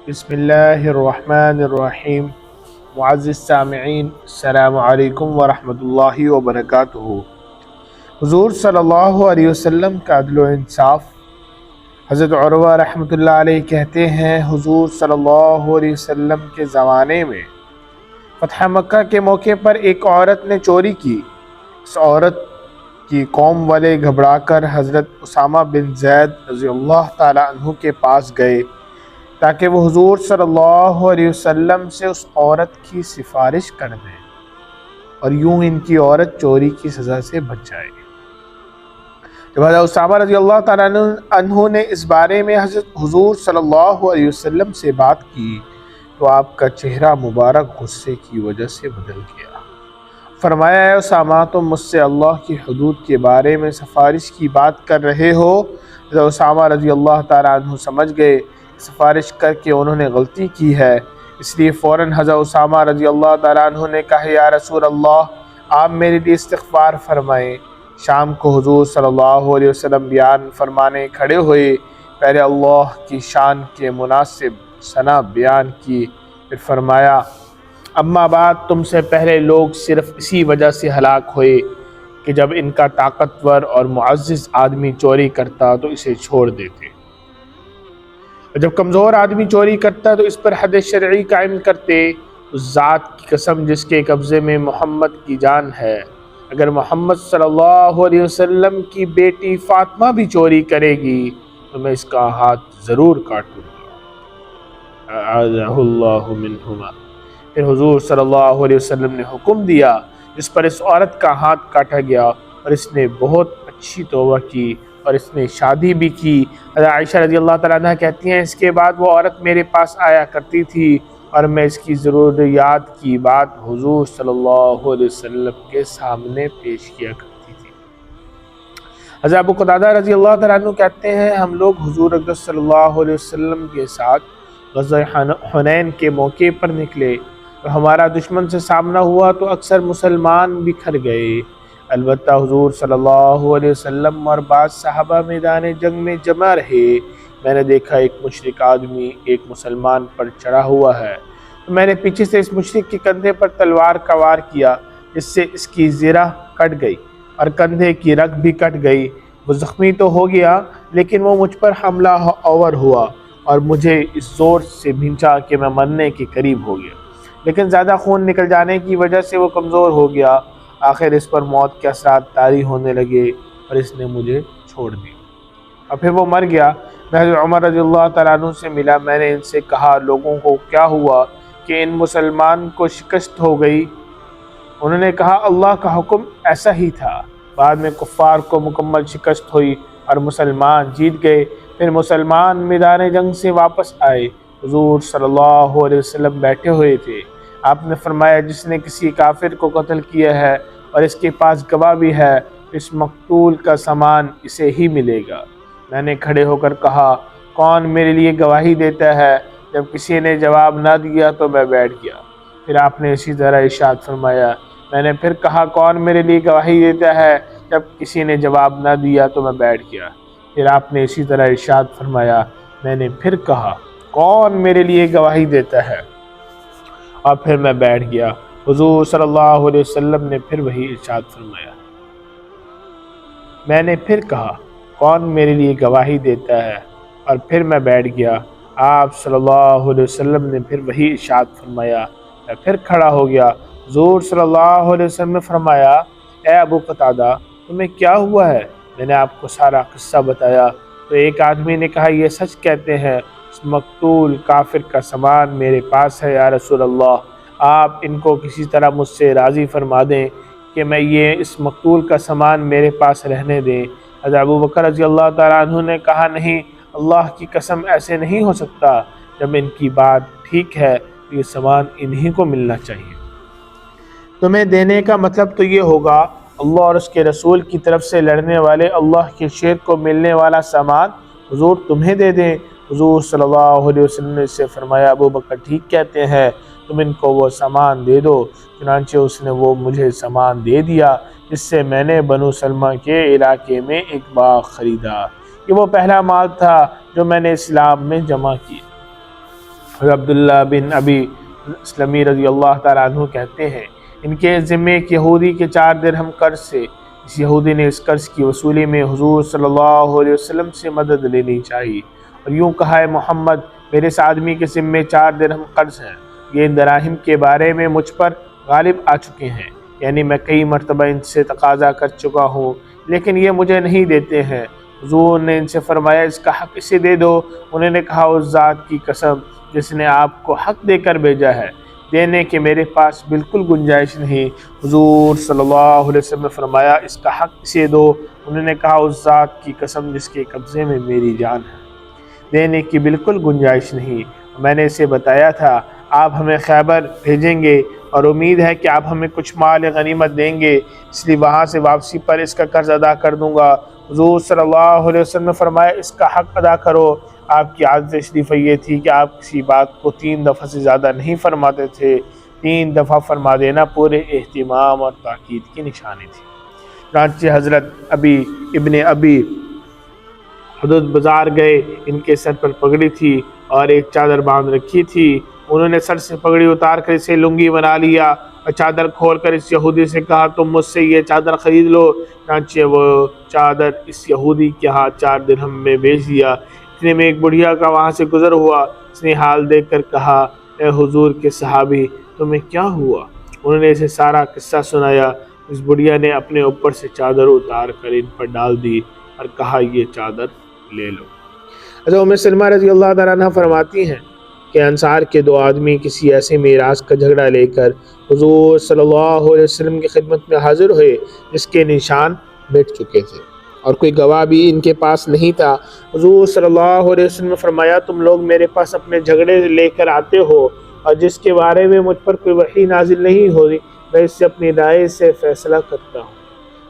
بسم اللہ الرحمن الرحیم۔ معزز سامعین، السلام علیکم ورحمۃ اللہ وبرکاتہ۔ حضور صلی اللہ علیہ وسلم کا عدل و انصاف۔ حضرت عروہ رحمۃ اللہ علیہ کہتے ہیں، حضور صلی اللہ علیہ وسلم کے زمانے میں فتح مکہ کے موقع پر ایک عورت نے چوری کی۔ اس عورت کی قوم والے گھبرا کر حضرت اسامہ بن زید رضی اللہ تعالی عنہ کے پاس گئے تاکہ وہ حضور صلی اللہ علیہ وسلم سے اس عورت کی سفارش کر دیں اور یوں ان کی عورت چوری کی سزا سے بچ جائے۔ جب حضرت اسامہ رضی اللہ تعالیٰ عنہ نے اس بارے میں حضرت حضور صلی اللہ علیہ وسلم سے بات کی تو آپ کا چہرہ مبارک غصے کی وجہ سے بدل گیا۔ فرمایا، اے اسامہ، تم مجھ سے اللہ کی حدود کے بارے میں سفارش کی بات کر رہے ہو۔ حضرت اسامہ رضی اللہ تعالیٰ عنہ سمجھ گئے سفارش کر کے انہوں نے غلطی کی ہے، اس لیے فوراً حضرت اسامہ رضی اللہ تعالیٰ عنہ نے کہا، یا رسول اللہ، آپ میرے لیے استغفار فرمائیں۔ شام کو حضور صلی اللہ علیہ وسلم بیان فرمانے کھڑے ہوئے، پہلے اللہ کی شان کے مناسب ثنا بیان کی، پھر فرمایا، اما بعد، تم سے پہلے لوگ صرف اسی وجہ سے ہلاک ہوئے کہ جب ان کا طاقتور اور معزز آدمی چوری کرتا تو اسے چھوڑ دیتے، اور جب کمزور آدمی چوری کرتا تو اس پر حد شرعی قائم کرتے۔ اس ذات کی قسم جس کے قبضے میں محمد کی جان ہے، اگر محمد صلی اللہ علیہ وسلم کی بیٹی فاطمہ بھی چوری کرے گی تو میں اس کا ہاتھ ضرور کاٹوں گا، اعاذہ اللہ منہما۔ پھر حضور صلی اللہ علیہ وسلم نے حکم دیا، جس پر اس عورت کا ہاتھ کاٹا گیا اور اس نے بہت اچھی توبہ کی اور اس نے شادی بھی کی۔ حضرت عائشہ رضی اللہ تعالیٰ عنہ کہتی ہیں، اس کے بعد وہ عورت میرے پاس آیا کرتی تھی اور میں اس کی ضروریات کی بات حضور صلی اللہ علیہ وسلم کے سامنے پیش کیا کرتی تھی۔ حضرت ابو قتادہ رضی اللہ تعالیٰ عنہ کہتے ہیں، ہم لوگ حضور اقدس صلی اللہ علیہ وسلم کے ساتھ غزوہ حنین کے موقع پر نکلے اور ہمارا دشمن سے سامنا ہوا تو اکثر مسلمان بکھر گئے، البتہ حضور صلی اللہ علیہ وسلم اور بعض صحابہ میدان جنگ میں جمع رہے۔ میں نے دیکھا ایک مشرک آدمی ایک مسلمان پر چڑھا ہوا ہے، تو میں نے پیچھے سے اس مشرک کے کندھے پر تلوار کا وار کیا، جس سے اس کی زرہ کٹ گئی اور کندھے کی رگ بھی کٹ گئی۔ وہ زخمی تو ہو گیا لیکن وہ مجھ پر حملہ آور ہوا اور مجھے اس زور سے بھینچا کہ میں مرنے کے قریب ہو گیا، لیکن زیادہ خون نکل جانے کی وجہ سے وہ کمزور ہو گیا۔ آخر اس پر موت کے اثرات طاری ہونے لگے اور اس نے مجھے چھوڑ دیا اور پھر وہ مر گیا۔ میں حضرت عمر رضی اللہ تعالیٰ عنہ سے ملا، میں نے ان سے کہا، لوگوں کو کیا ہوا کہ ان مسلمان کو شکست ہو گئی؟ انہوں نے کہا، اللہ کا حکم ایسا ہی تھا۔ بعد میں کفار کو مکمل شکست ہوئی اور مسلمان جیت گئے۔ پھر مسلمان میدان جنگ سے واپس آئے، حضور صلی اللہ علیہ وسلم بیٹھے ہوئے تھے۔ آپ نے فرمایا، جس نے کسی کافر کو قتل کیا ہے اور اس کے پاس گواہ بھی ہے، اس مقتول کا سامان اسے ہی ملے گا۔ میں نے کھڑے ہو کر کہا، کون میرے لیے گواہی دیتا ہے؟ جب کسی نے جواب نہ دیا تو میں بیٹھ گیا۔ پھر آپ نے اسی طرح ارشاد فرمایا۔ میں نے پھر کہا، کون میرے لیے گواہی دیتا ہے؟ جب کسی نے جواب نہ دیا تو میں بیٹھ گیا۔ پھر آپ نے اسی طرح ارشاد فرمایا۔ میں نے پھر کہا، کون میرے لیے گواہی دیتا ہے؟ اور پھر میں بیٹھ گیا۔ حضور صلی اللہ علیہ وسلم نے پھر وہی ارشاد فرمایا۔ میں نے پھر کہا، کون میرے لیے گواہی دیتا ہے؟ اور پھر میں بیٹھ گیا۔ آپ صلی اللہ علیہ وسلم نے پھر وہی ارشاد فرمایا۔ میں پھر کھڑا ہو گیا۔ حضور صلی اللہ علیہ وسلم نے فرمایا، اے ابو قتادہ، تمہیں کیا ہوا ہے؟ میں نے آپ کو سارا قصہ بتایا تو ایک آدمی نے کہا، یہ سچ کہتے ہیں، اس مقتول کافر کا سامان میرے پاس ہے، یا رسول اللہ، آپ ان کو کسی طرح مجھ سے راضی فرما دیں کہ میں یہ اس مقتول کا سامان میرے پاس رہنے دیں۔ حضرت ابو بکر رضی اللہ تعالیٰ عنہ نے کہا، نہیں، اللہ کی قسم، ایسے نہیں ہو سکتا، جب ان کی بات ٹھیک ہے تو یہ سامان انہی کو ملنا چاہیے۔ تمہیں دینے کا مطلب تو یہ ہوگا، اللہ اور اس کے رسول کی طرف سے لڑنے والے اللہ کے شیر کو ملنے والا سامان حضور تمہیں دے دیں۔ حضور صلی اللہ علیہ وسلم نے اس سے فرمایا، ابو بکر ٹھیک کہتے ہیں، تم ان کو وہ سامان دے دو۔ چنانچہ اس نے وہ مجھے سامان دے دیا، جس سے میں نے بنو سلمہ کے علاقے میں ایک باغ خریدا۔ یہ وہ پہلا مال تھا جو میں نے اسلام میں جمع کیا۔ حضرت عبداللہ بن ابی اسلمی رضی اللہ تعالیٰ عنہ کہتے ہیں ان کے ذمے ایک یہودی کے 4 درہم قرض سے، اس یہودی نے اس قرض کی وصولی میں حضور صلی اللہ علیہ وسلم سے مدد لینی چاہیے اور یوں کہا، ہے محمد میرے اس آدمی کے ذمے 4 درہم قرض ہیں، یہ ان دراہم کے بارے میں مجھ پر غالب آ چکے ہیں، یعنی میں کئی مرتبہ ان سے تقاضا کر چکا ہوں لیکن یہ مجھے نہیں دیتے ہیں۔ حضور نے ان سے فرمایا اس کا حق اسے دے دو۔ انہوں نے کہا اس ذات کی قسم جس نے آپ کو حق دے کر بھیجا ہے، دینے کے میرے پاس بالکل گنجائش نہیں۔ حضور صلی اللہ علیہ وسلم نے فرمایا اس کا حق اسے دو۔ انہوں نے کہا اس ذات کی قسم جس کے قبضے میں میری جان ہے، دینے کی بالکل گنجائش نہیں۔ میں نے اسے بتایا تھا آپ ہمیں خیبر بھیجیں گے اور امید ہے کہ آپ ہمیں کچھ مال غنیمت دیں گے، اس لیے وہاں سے واپسی پر اس کا قرض ادا کر دوں گا۔ حضور صلی اللہ علیہ وسلم نے فرمایا اس کا حق ادا کرو۔ آپ کی عادت شریفہ یہ تھی کہ آپ کسی بات کو 3 دفعہ سے زیادہ نہیں فرماتے تھے، 3 دفعہ فرما دینا پورے اہتمام اور تاکید کی نشانی تھی۔ چنانچہ حضرت ابن ابی حدود بازار گئے، ان کے سر پر پگڑی تھی اور ایک چادر باندھ رکھی تھی، انہوں نے سر سے پگڑی اتار کر اسے لنگی بنا لیا اور چادر کھول کر اس یہودی سے کہا تم مجھ سے یہ چادر خرید لو۔ چنانچہ وہ چادر اس یہودی کے ہاں 4 درہم میں بیچ دیا۔ اتنے میں ایک بڑھیا کا وہاں سے گزر ہوا، اس نے حال دیکھ کر کہا اے حضور کے صحابی تمہیں کیا ہوا؟ انہوں نے اسے سارا قصہ سنایا۔ اس بڑھیا نے اپنے اوپر سے چادر اتار کر ان پر ڈال دی اور کہا یہ چادر لے لو۔ حضرت ام سلمہ رضی اللہ تعالیٰ عنہ فرماتی ہیں کہ انصار کے 2 آدمی کسی ایسے میراث کا جھگڑا لے کر حضور صلی اللہ علیہ وسلم کی خدمت میں حاضر ہوئے جس کے نشان مٹ چکے تھے اور کوئی گواہ بھی ان کے پاس نہیں تھا۔ حضور صلی اللہ علیہ وسلم نے فرمایا تم لوگ میرے پاس اپنے جھگڑے لے کر آتے ہو اور جس کے بارے میں مجھ پر کوئی وحی نازل نہیں ہوئی میں اس سے اپنی رائے سے فیصلہ کرتا ہوں،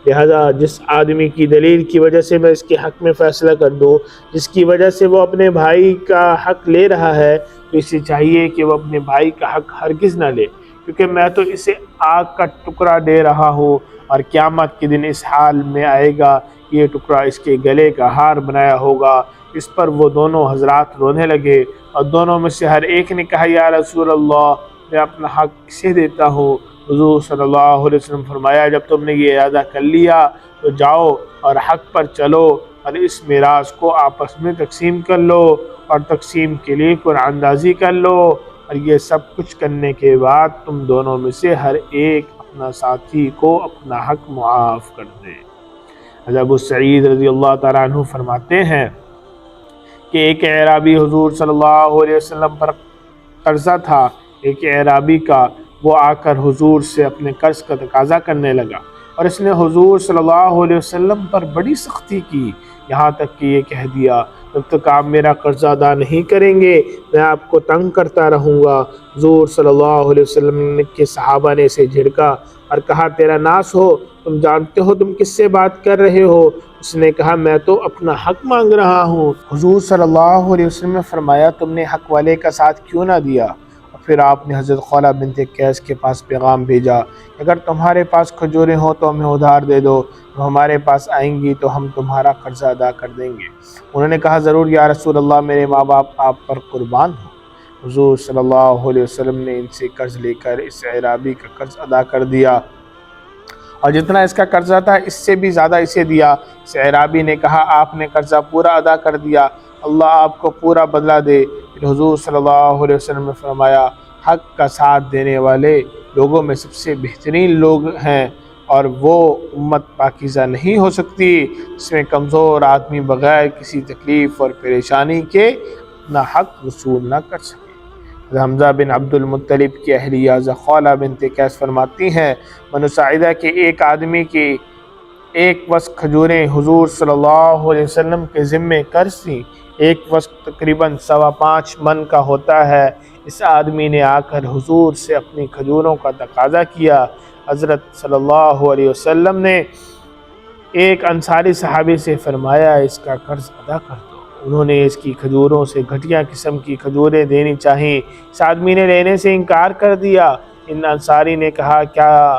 لہذا جس آدمی کی دلیل کی وجہ سے میں اس کے حق میں فیصلہ کر دوں، جس کی وجہ سے وہ اپنے بھائی کا حق لے رہا ہے، تو اسے چاہیے کہ وہ اپنے بھائی کا حق ہرگز نہ لے، کیونکہ میں تو اسے آگ کا ٹکڑا دے رہا ہوں اور قیامت کے دن اس حال میں آئے گا یہ ٹکڑا اس کے گلے کا ہار بنایا ہوگا۔ اس پر وہ دونوں حضرات رونے لگے اور دونوں میں سے ہر ایک نے کہا یا رسول اللہ میں اپنا حق کسے دیتا ہوں؟ حضور صلی اللہ علیہ وسلم فرمایا جب تم نے یہ ارادہ کر لیا تو جاؤ اور حق پر چلو اور اس میراث کو آپس میں تقسیم کر لو اور تقسیم کے لیے قرآن اندازی کر لو، اور یہ سب کچھ کرنے کے بعد تم دونوں میں سے ہر ایک اپنا ساتھی کو اپنا حق معاف کر دے۔ حضرت ابو سعید رضی اللہ تعالیٰ عنہ فرماتے ہیں کہ ایک اعرابی حضور صلی اللہ علیہ وسلم پر قرضہ تھا، ایک اعرابی کا، وہ آ کر حضور سے اپنے قرض کا تقاضا کرنے لگا اور اس نے حضور صلی اللہ علیہ وسلم پر بڑی سختی کی، یہاں تک کہ یہ کہہ دیا جب تک آپ میرا قرضہ ادا نہیں کریں گے میں آپ کو تنگ کرتا رہوں گا۔ حضور صلی اللہ علیہ وسلم کے صحابہ نے اسے جھڑکا اور کہا تیرا ناس ہو، تم جانتے ہو تم کس سے بات کر رہے ہو؟ اس نے کہا میں تو اپنا حق مانگ رہا ہوں۔ حضور صلی اللہ علیہ وسلم نے فرمایا تم نے حق والے کا ساتھ کیوں نہ دیا؟ پھر آپ نے حضرت خولہ بنت قیس کے پاس پیغام بھیجا اگر تمہارے پاس کھجوریں ہوں تو ہمیں ادھار دے دو، جب ہمارے پاس آئیں گی تو ہم تمہارا قرضہ ادا کر دیں گے۔ انہوں نے کہا ضرور یا رسول اللہ میرے ماں باپ آپ پر قربان ہوں۔ حضور صلی اللہ علیہ وسلم نے ان سے قرض لے کر اس اعرابی کا قرض ادا کر دیا اور جتنا اس کا قرضہ تھا اس سے بھی زیادہ اسے دیا۔ اس اعرابی نے کہا آپ نے قرضہ پورا ادا کر دیا، اللہ آپ کو پورا بدلہ دے۔ پھر حضور صلی اللہ علیہ وسلم نے فرمایا حق کا ساتھ دینے والے لوگوں میں سب سے بہترین لوگ ہیں اور وہ امت پاکیزہ نہیں ہو سکتی جس میں کمزور آدمی بغیر کسی تکلیف اور پریشانی کے اپنا حق وصول نہ کر سکے۔ حمزہ بن عبد المطلب کی اہلیہ خولہ بنت قیس فرماتی ہیں بنو ساعدہ کے ایک آدمی کی 1 وسق کھجوریں حضور صلی اللہ علیہ وسلم کے ذمے قرض تھیں، 1 وسق تقریباً 5.25 من کا ہوتا ہے۔ اس آدمی نے آ کر حضور سے اپنی کھجوروں کا تقاضا کیا، حضرت صلی اللہ علیہ وسلم نے ایک انصاری صحابی سے فرمایا اس کا قرض ادا کر دو، انہوں نے اس کی کھجوروں سے گھٹیا قسم کی کھجوریں دینی چاہیں، اس آدمی نے لینے سے انکار کر دیا۔ ان انصاری نے کہا کیا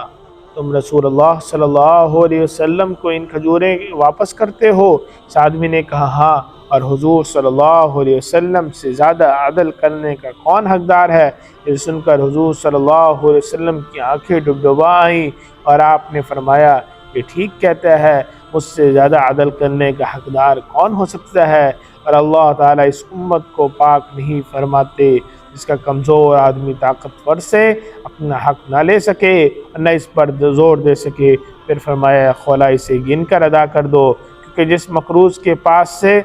تم رسول اللہ صلی اللہ علیہ وسلم کو ان کھجوریں واپس کرتے ہو؟ اس آدمی نے کہا ہاں۔ اور حضور صلی اللہ علیہ وسلم سے زیادہ عدل کرنے کا کون حقدار ہے؟ یہ سن کر حضور صلی اللہ علیہ وسلم کی آنکھیں ڈبڈبا آئیں اور آپ نے فرمایا یہ ٹھیک کہتا ہے، مجھ سے زیادہ عدل کرنے کا حقدار کون ہو سکتا ہے؟ اور اللہ تعالیٰ اس امت کو پاک نہیں فرماتے جس کا کمزور آدمی طاقتور سے اپنا حق نہ لے سکے اور نہ اس پر زور دے سکے، پھر فرمایا خولا اسے گن کر ادا کر دو، کیونکہ جس مقروض کے پاس سے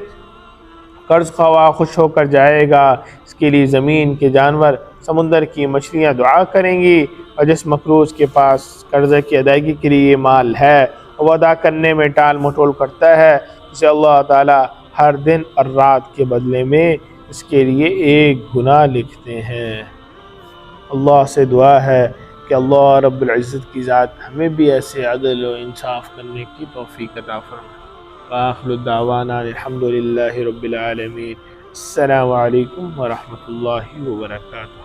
قرض خواہ خوش ہو کر جائے گا اس کے لیے زمین کے جانور سمندر کی مچھلیاں دعا کریں گی، اور جس مقروض کے پاس قرضے کی ادائیگی کے لیے یہ مال ہے وہ ادا کرنے میں ٹال مٹول کرتا ہے، اسے اللہ تعالی ہر دن اور رات کے بدلے میں اس کے لیے ایک گناہ لکھتے ہیں۔ اللہ سے دعا ہے کہ اللہ رب العزت کی ذات ہمیں بھی ایسے عدل و انصاف کرنے کی توفیق عطا فرمائے۔ وآخر دعوانا الحمدللہ رب العالمین۔ السلام علیکم ورحمۃ اللہ وبرکاتہ۔